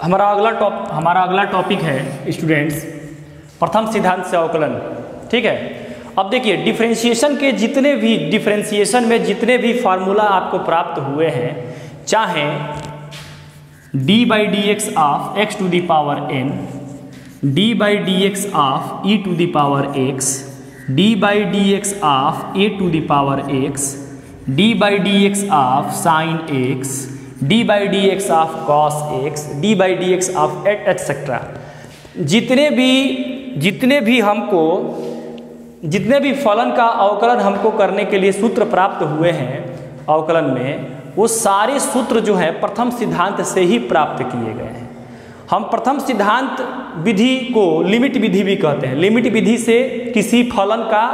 हमारा अगला टॉपिक है स्टूडेंट्स प्रथम सिद्धांत से अवकलन। ठीक है, अब देखिए डिफरेंशिएशन में जितने भी फार्मूला आपको प्राप्त हुए हैं, चाहे d by d x of x to the power n, d by d x of e to the power x, d by d x of a to the power x, d by d x of sine x, d by d x of cos x, d by d x of etcetera, जितने भी फलन का अवकलन हमको करने के लिए सूत्र प्राप्त हुए हैं अवकलन में, वो सारे सूत्र जो है प्रथम सिद्धांत से ही प्राप्त किए गए हैं। हम प्रथम सिद्धांत विधि को लिमिट विधि भी कहते हैं। लिमिट विधि से किसी फलन का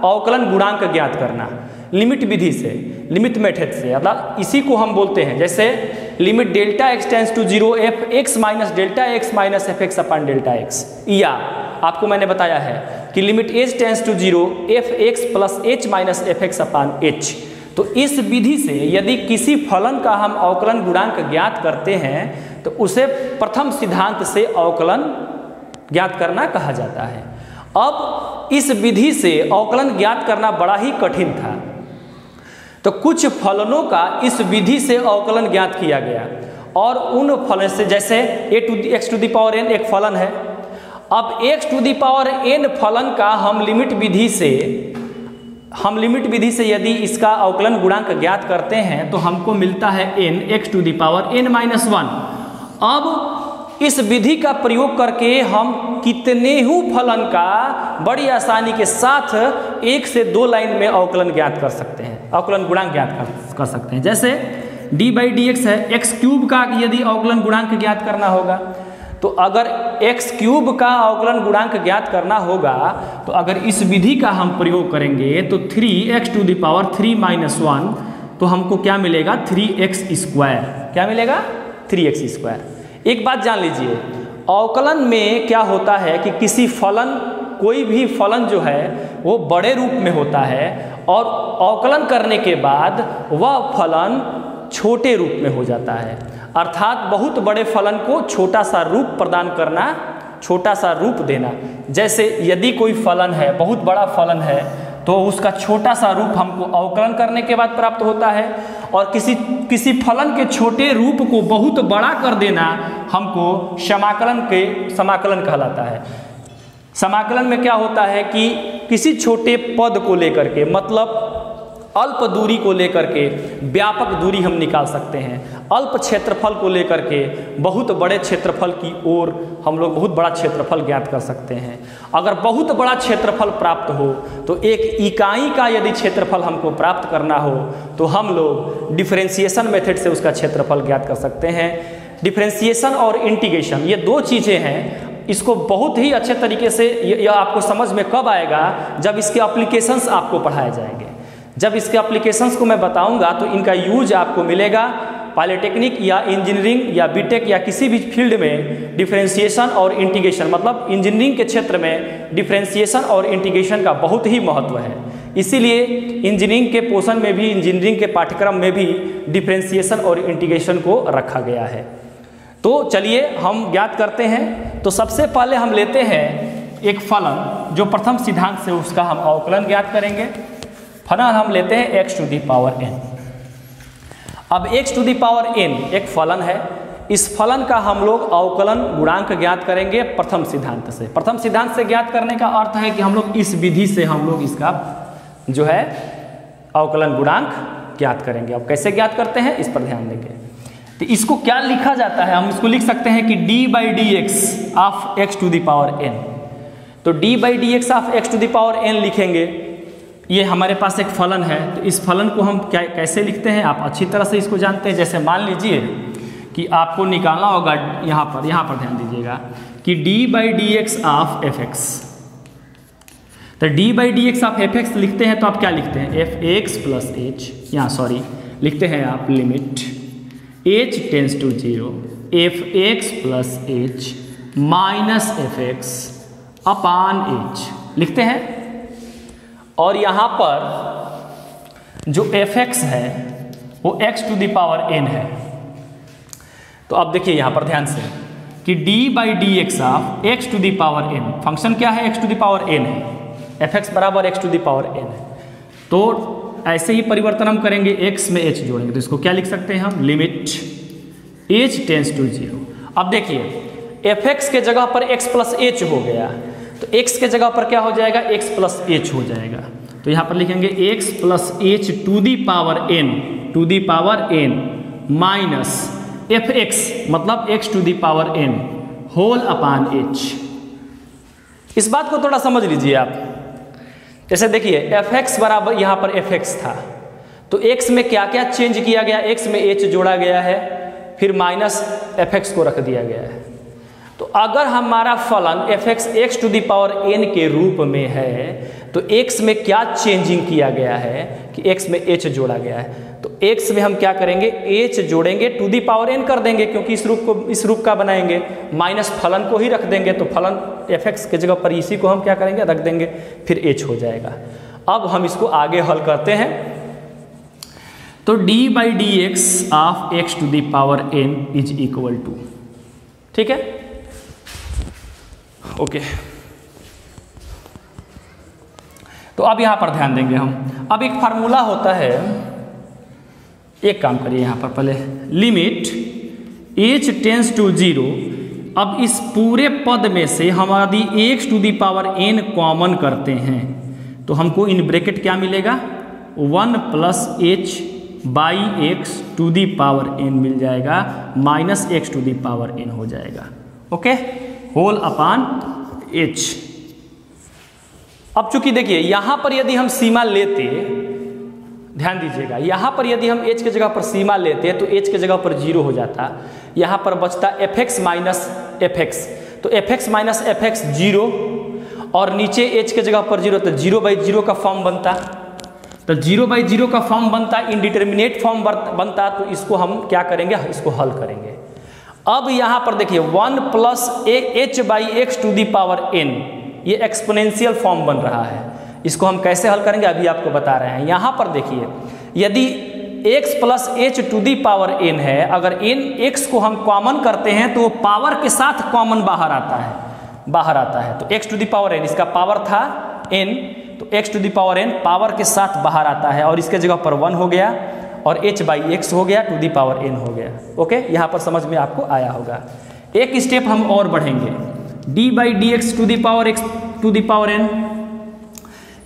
अवकलन गुणांक ज्ञात करना, लिमिट विधि से, लिमिट मेथड से, मतलब इसी को हम बोलते हैं। जैसे limit delta x tends to 0 f x minus delta x minus f x upon delta x, या आपको मैंने बताया है कि limit h tends to 0 f x plus h minus f x upon h. तो इस विधि से यदि किसी फलन का हम अवकलन गुणांक ज्ञात करते हैं तो उसे प्रथम सिद्धांत से अवकलन ज्ञात करना कहा जाता है। अब इस विधि से अवकलन ज्ञात करना बड़ा ही कठिन था, तो कुछ फलनों का इस विधि से अवकलन ज्ञात किया गया, और उन फलन से, जैसे x to the power n एक फलन है। अब x to the power n फलन का हम लिमिट विधि से यदि इसका अवकलन गुणांक ज्ञात करते हैं तो हमको मिलता है n x to the power n minus 1। अब इस विधि का प्रयोग करके हम कितने ही फलन का बड़ी आसानी के साथ 1 से 2 लाइन में अवकलन ज्ञात कर सकते हैं, अवकलन गुणांक ज्ञात कर सकते हैं। जैसे डी बाई डी एक्स है, एक्स क्यूब का यदि अवकलन गुणांक ज्ञात करना होगा, तो अगर एक्स क्यूब का अवकलन गुणांक ज्ञात करना होगा तो अगर इस विधि का हम प्रयोग करेंगे तो 3x to the power 3 minus 1, तो हमको क्या मिलेगा 3x स्क्वायर। क्या मिलेगा 3x स्क्वायर। एक बात जान लीजिए, अवकलन में क्या होता है कि किसी फलन, कोई भी फलन जो है वो बड़े रूप में होता है, और अवकलन करने के बाद वह फलन छोटे रूप में हो जाता है। अर्थात बहुत बड़े फलन को छोटा सा रूप प्रदान करना, छोटा सा रूप देना। जैसे यदि कोई फलन है, बहुत बड़ा फलन है, तो उसका छोटा सा रूप हमको अवकलन करने के बाद प्राप्त होता है, और किसी फलन के छोटे रूप को बहुत बड़ा कर देना हमको समाकलन कहलाता है। समाकलन में क्या होता है कि किसी छोटे पद को लेकर के, मतलब अल्प दूरी को लेकर के व्यापक दूरी हम निकाल सकते हैं। अल्प क्षेत्रफल को लेकर के बहुत बड़े क्षेत्रफल की ओर हम लोग बहुत बड़ा क्षेत्रफल ज्ञात कर सकते हैं। अगर बहुत बड़ा क्षेत्रफल प्राप्त हो तो एक इकाई का यदि क्षेत्रफल हमको प्राप्त करना हो तो हम लोग डिफरेंशिएशन मेथड से उसका क्षेत्रफल ज्ञात कर सकते हैं। डिफरेंशिएशन और इंटीग्रेशन ये दो चीज़ें हैं, इसको बहुत ही अच्छे तरीके से यह आपको समझ में कब आएगा, जब इसके एप्लीकेशंस आपको पढ़ाए जाएंगे। जब इसके एप्लीकेशंस को मैं बताऊंगा तो इनका यूज आपको मिलेगा पॉलिटेक्निक या इंजीनियरिंग या बीटेक या किसी भी फील्ड में। डिफरेंशिएशन और इंटीग्रेशन, मतलब इंजीनियरिंग के क्षेत्र में डिफरेंशिएशन और इंटीग्रेशन का बहुत ही महत्व है। इसीलिए इंजीनियरिंग के पोर्शन में भी, इंजीनियरिंग के पाठ्यक्रम में भी डिफरेंशिएशन और इंटीग्रेशन को रखा गया है। तो चलिए हम ज्ञात करते हैं। तो सबसे पहले हम लेते हैं एक फलन जो प्रथम सिद्धांत से उसका हम अवकलन ज्ञात करेंगे। फलन हम लेते हैं x to the power n। अब x to the power n एक फलन है, इस फलन का हम लोग अवकलन गुणांक ज्ञात करेंगे प्रथम सिद्धांत से। प्रथम सिद्धांत से ज्ञात करने का अर्थ है कि हम लोग इस विधि से हम लोग इसका जो है अवकलन गुणांक ज्ञात करेंगे। अब कैसे ज्ञात करते हैं इस पर ध्यान देंगे। तो इसको क्या लिखा जाता है, हम इसको लिख सकते हैं कि d by d x of x to the power n। तो d by d x of x to the power n लिखेंगे। ये हमारे पास एक फलन है, तो इस फलन को हम कैसे लिखते हैं आप अच्छी तरह से इसको जानते हैं। जैसे मान लीजिए कि आपको निकालना होगा, यहाँ पर ध्यान दीजिएगा कि d by d x of f x. तो d by d x of f x लिखते हैं तो आप क्या लिखते हैं, एफ एक्स प्लस एच, यहाँ सॉरी लिखते हैं आप limit h tends to 0 f x plus h minus f x upon h लिखते हैं। और यहाँ पर जो एफ एक्स है वो x to the power n है। तो अब देखिए यहाँ पर ध्यान से, कि d by d x of x to the power n, function क्या है, x to the power n है, एफ एक्स बराबर x to the power n है। तो ऐसे ही परिवर्तन हम करेंगे, एक्स में एच जोड़ेंगे, तो इसको क्या लिख सकते हैं हम, लिमिट एच टेंस टू 0। अब देखिए एफ एक्स के जगह पर एक्स प्लस एच हो गया, तो एक्स के जगह पर क्या हो जाएगा, एक्स प्लस एच हो जाएगा। तो यहाँ पर लिखेंगे x plus h to the power n minus f x मतलब x to the power n whole upon h. इस बात को थोड़ा समझ लीजिए आप। जैसे देखिए एफ एक्स बराबर यहाँ पर एफ एक्स था, तो एक्स में क्या क्या चेंज किया गया, एक्स में एच जोड़ा गया है, फिर माइनस एफ एक्स को रख दिया गया है। तो अगर हमारा फलन f x x to the power n के रूप में है, तो एक्स में क्या चेंजिंग किया गया है कि एक्स में एच जोड़ा गया है, तो एक्स में हम क्या करेंगे, एच जोड़ेंगे, टू दी पावर एन कर देंगे, क्योंकि इस रूप का बनाएंगे, माइनस फलन को ही रख देंगे, तो फलन एफ एक्स के जगह पर इसी को हम क्या करेंगे, रख देंगे, फिर एच हो जाएगा। अब हम इसको आगे हल करते हैं। तो d by d x of x to the power n is equal to, ठीक है, ओके। तो अब यहां पर ध्यान देंगे हम, अब एक फार्मूला होता है, एक काम करिए यहां पर पहले, लिमिट एच टेंस टू 0। अब इस पूरे पद में से हम यदि x to the power n common करते हैं तो हमको इन ब्रैकेट क्या मिलेगा, 1 plus h by x to the power n मिल जाएगा, minus x to the power n हो जाएगा, ओके, होल अपान एच। अब चूंकि देखिए यहां पर यदि हम सीमा लेते, ध्यान दीजिएगा, यहां पर यदि हम h के जगह पर सीमा लेते तो h के जगह पर 0 हो जाता, यहां पर बचता f x minus f x, तो f x minus f x 0 और नीचे h के जगह पर 0, तो 0/0 का फॉर्म बनता, तो 0/0 का फॉर्म बनता, इनडिटर्मिनेट फॉर्म बनता। तो इसको हम क्या करेंगे, इसको हल करेंगे। अब यहां पर देखिए 1 plus h by x to the power n, ये एक्सपोनेंशियल फॉर्म बन रहा है, इसको हम कैसे हल करेंगे अभी आपको बता रहे हैं। यहां पर देखिए यदि x plus h to the power n है, अगर n x को हम कॉमन करते हैं तो पावर के साथ कॉमन बाहर आता है, तो x to the power n, इसका पावर था n, तो x to the power n power के साथ बाहर आता है, और इसके जगह पर 1 हो गया और h बाई एक्स हो गया, टू दी पावर n हो गया, ओके। यहां पर समझ में आपको आया होगा। एक स्टेप हम और बढ़ेंगे, d by d x to the power x to the power n,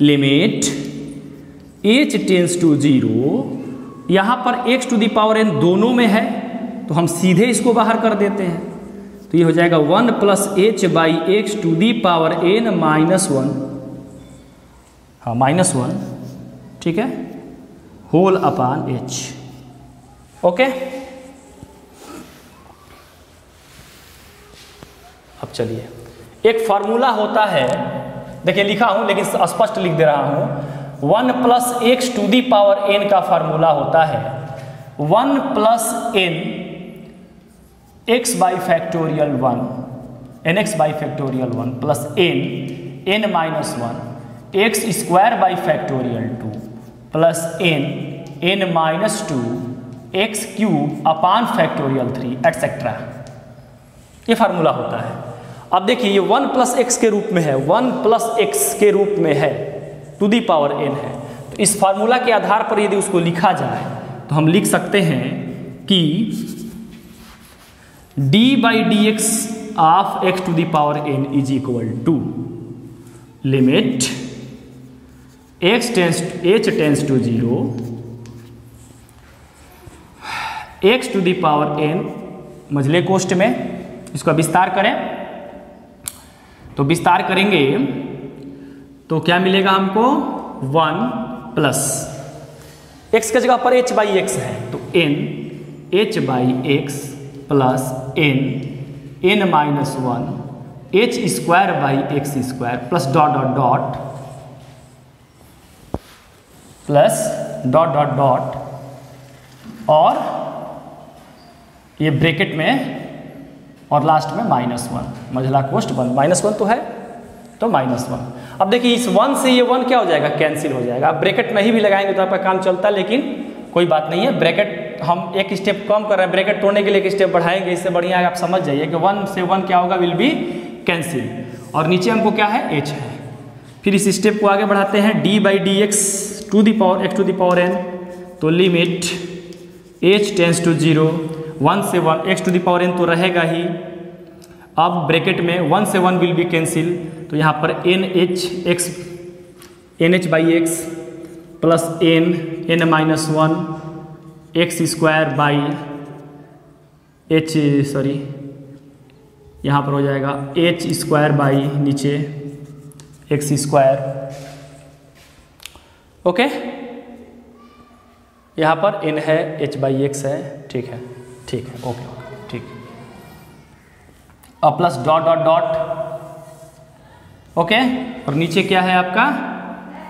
limit h tends to 0। यहां पर x to the power n दोनों में है, तो हम सीधे इसको बाहर कर देते हैं, तो ये हो जाएगा 1 plus h by x to the power n minus 1, हाँ माइनस 1, ठीक है, होल अपान एच, ओके। अब चलिए एक फार्मूला होता है, देखिए लिखा हूं लेकिन स्पष्ट लिख दे रहा हूं, 1 plus x to the power n का फार्मूला होता है 1 plus n x by factorial 1, nx by factorial 1 plus n minus 1 x square by factorial 2 plus n minus 2 x cube upon factorial 3 etcetera, ये फार्मूला होता है। अब देखिए ये 1 plus x के रूप में है, 1 प्लस एक्स के रूप में है, टू दी पावर n है, तो इस फार्मूला के आधार पर यदि उसको लिखा जाए तो हम लिख सकते हैं कि d by d x of x to the power n is equal to limit h tends to 0 x to the power n मझले कोष्ठ में, इसका विस्तार करें तो विस्तार करेंगे तो क्या मिलेगा हमको, 1 प्लस x के जगह पर h बाई एक्स है, तो n h by x plus n minus 1 h square by x square plus dot dot dot plus dot dot dot और ये ब्रैकेट में और लास्ट में -1, मझला कोष्ठ बंद, -1 तो है तो -1। अब देखिए इस 1 से ये 1 क्या हो जाएगा, कैंसिल हो जाएगा। अब ब्रैकेट नहीं भी लगाएंगे तो आपका काम चलता है, लेकिन कोई बात नहीं है, ब्रैकेट हम एक स्टेप कम कर रहे हैं, ब्रैकेट तोड़ने के लिए एक स्टेप बढ़ाएंगे, इससे बढ़िया है आप समझ जाइए कि 1 से 1 क्या होगा, विल बी कैंसिल, और नीचे हमको क्या है, h है। फिर इस स्टेप को आगे बढ़ाते हैं, d/dx to the power x to the power n, तो लिमिट h टेंस टू 0, 1 से 1 x to the power n तो रहेगा ही। अब ब्रैकेट में 1 से 1 विल बी कैंसिल, तो यहाँ पर nh/x plus n-1 x square by यहाँ पर हो जाएगा h स्क्वायर बाई नीचे x स्क्वायर। ओके, यहाँ पर n है, h/x है, ठीक है, ओके, ठीक। अब plus dot dot dot, okay, और नीचे क्या है आपका,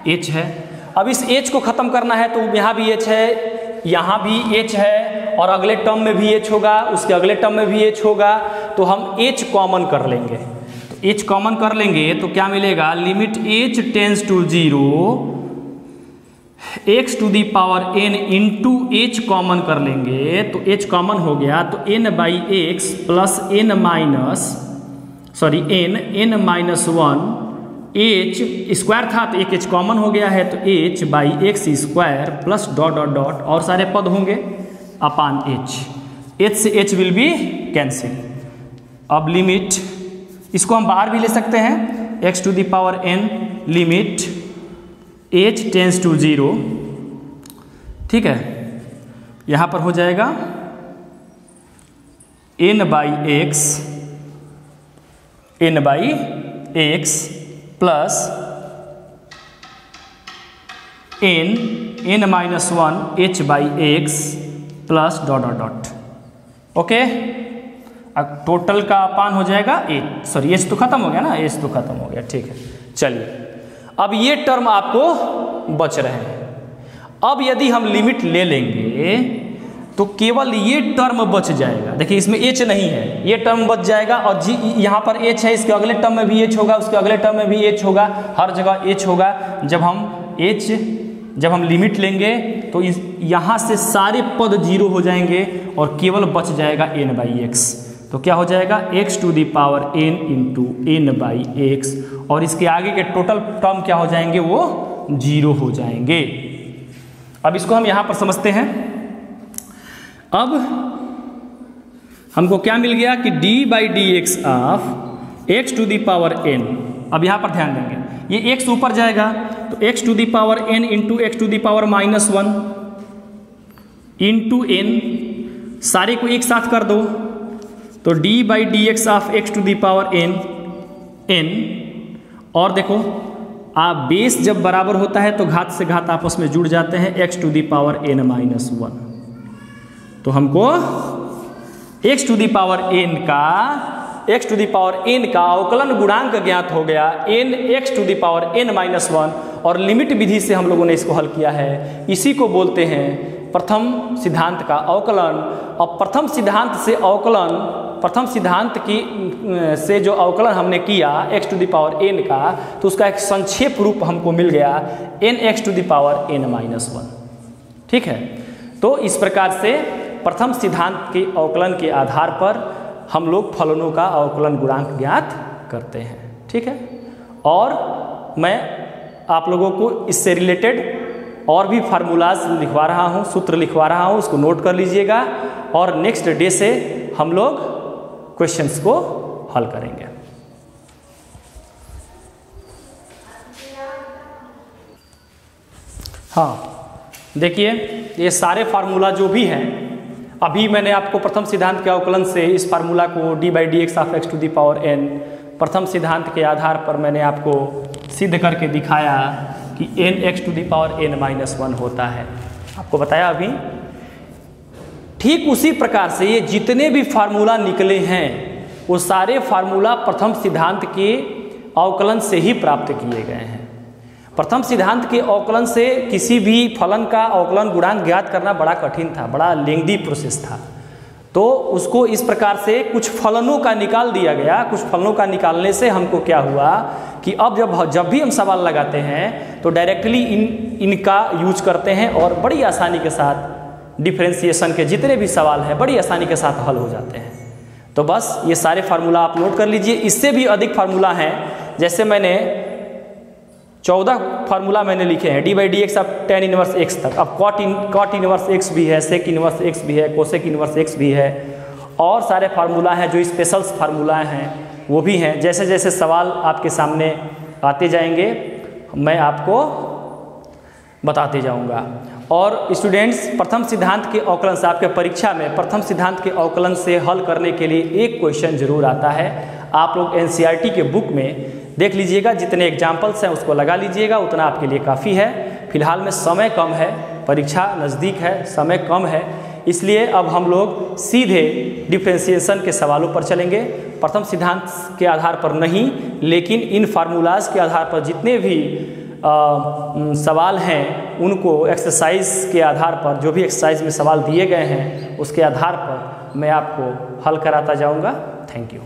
h है। अब इस h को खत्म करना है, तो यहाँ भी h है, यहाँ भी h है, और अगले टर्म में भी h होगा, उसके अगले टर्म में भी h होगा, तो हम h कॉमन कर लेंगे। तो h कॉमन कर लेंगे तो क्या मिलेगा, limit h tends to 0, x to the power n into h common कर लेंगे, तो h कॉमन हो गया, तो n/x plus n minus 1 h square था, तो एक h कॉमन हो गया है, तो h/x square plus dot dot dot और सारे पद होंगे अपान h से h विल बी कैंसिल। अब लिमिट, इसको हम बाहर भी ले सकते हैं, x to the power n limit h tends to 0, ठीक है, यहाँ पर हो जाएगा n/x plus n-1 h/x plus dot dot dot. Okay, अब टोटल का अपान हो जाएगा h तो खत्म हो गया ना, h तो खत्म हो गया, ठीक है। चलिए, अब ये टर्म आपको बच रहे हैं। अब यदि हम लिमिट ले लेंगे तो केवल ये टर्म बच जाएगा। देखिए इसमें h नहीं है, ये टर्म बच जाएगा, और जी यहाँ पर h है, इसके अगले टर्म में भी h होगा, उसके अगले टर्म में भी h होगा, हर जगह h होगा। जब हम लिमिट लेंगे तो यहाँ से सारे पद 0 हो जाएंगे और केवल बच जाएगा n/x। तो क्या हो जाएगा, x to the power n into n/x, और इसके आगे के टोटल टर्म क्या हो जाएंगे, वो 0 हो जाएंगे। अब इसको हम यहाँ पर समझते हैं। अब हमको क्या मिल गया कि d/dx of x to the power n। अब यहाँ पर ध्यान देंगे, ये x ऊपर जाएगा, तो x to the power n into x to the power -1 into n, सारे को एक साथ कर दो, तो d/dx of x to the power n। और देखो, आप बेस जब बराबर होता है तो घात से घात आपस में जुड़ जाते हैं, x to the power n-1। तो हमको x to the power n का अवकलन गुणांक ज्ञात हो गया, x to the power n-1, और लिमिट विधि से हम लोगों ने इसको हल किया है। इसी को बोलते हैं प्रथम सिद्धांत का अवकलन। और प्रथम सिद्धांत से जो अवकलन हमने किया x to the power n का, तो उसका एक संक्षेप रूप हमको मिल गया nx to the power n-1। ठीक है, तो इस प्रकार से प्रथम सिद्धांत के अवकलन के आधार पर हम लोग फलनों का अवकलन गुणांक ज्ञात करते हैं। ठीक है, और मैं आप लोगों को इससे रिलेटेड और भी फार्मूलाज लिखवा रहा हूँ, सूत्र लिखवा रहा हूँ, उसको नोट कर लीजिएगा, और नेक्स्ट डे से हम लोग क्वेश्चंस को हल करेंगे। हाँ, देखिए ये सारे फार्मूला जो भी हैं, अभी मैंने आपको प्रथम सिद्धांत के अवकलन से इस फार्मूला को d/dx of x to the power n प्रथम सिद्धांत के आधार पर मैंने आपको सिद्ध करके दिखाया कि nx to the power n-1 होता है, आपको बताया अभी। ठीक उसी प्रकार से ये जितने भी फार्मूला निकले हैं वो सारे फार्मूला प्रथम सिद्धांत के अवकलन से ही प्राप्त किए गए हैं। प्रथम सिद्धांत के अवकलन से किसी भी फलन का अवकलन गुणांक ज्ञात करना बड़ा कठिन था, बड़ा लेंदी प्रोसेस था। तो उसको इस प्रकार से कुछ फलनों का निकाल दिया गया। कुछ फलनों का निकालने से हमको क्या हुआ कि अब जब भी हम सवाल लगाते हैं तो डायरेक्टली इनका यूज करते हैं और बड़ी आसानी के साथ डिफरेंशिएशन के जितने भी सवाल हैं बड़ी आसानी के साथ हल हो जाते हैं। तो बस ये सारे फार्मूला आप नोट कर लीजिए। इससे भी अधिक फार्मूला हैं, जैसे मैंने 14 फार्मूला मैंने लिखे हैं, डी बाई डी एक्स अब tan इनवर्स एक्स तक। अब कॉट इनवर्स एक्स भी है, सेक इनवर्स एक्स भी है, कोसेक इनवर्स एक्स भी है, और सारे फार्मूला हैं जो स्पेशल्स फार्मूला हैं वो भी हैं। जैसे जैसे सवाल आपके सामने आते जाएंगे मैं आपको बताते जाऊंगा। और स्टूडेंट्स, प्रथम सिद्धांत के अवकलन से आपके परीक्षा में प्रथम सिद्धांत के अवकलन से हल करने के लिए एक क्वेश्चन जरूर आता है। आप लोग एनसीईआरटी के बुक में देख लीजिएगा, जितने एग्जाम्पल्स हैं उसको लगा लीजिएगा, उतना आपके लिए काफ़ी है। फिलहाल में समय कम है, परीक्षा नज़दीक है, समय कम है, इसलिए अब हम लोग सीधे डिफरेंशिएशन के सवालों पर चलेंगे। प्रथम सिद्धांत के आधार पर नहीं, लेकिन इन फार्मूलाज के आधार पर जितने भी सवाल हैं उनको एक्सरसाइज के आधार पर, जो भी एक्सरसाइज में सवाल दिए गए हैं उसके आधार पर मैं आपको हल कराता जाऊंगा। Thank you.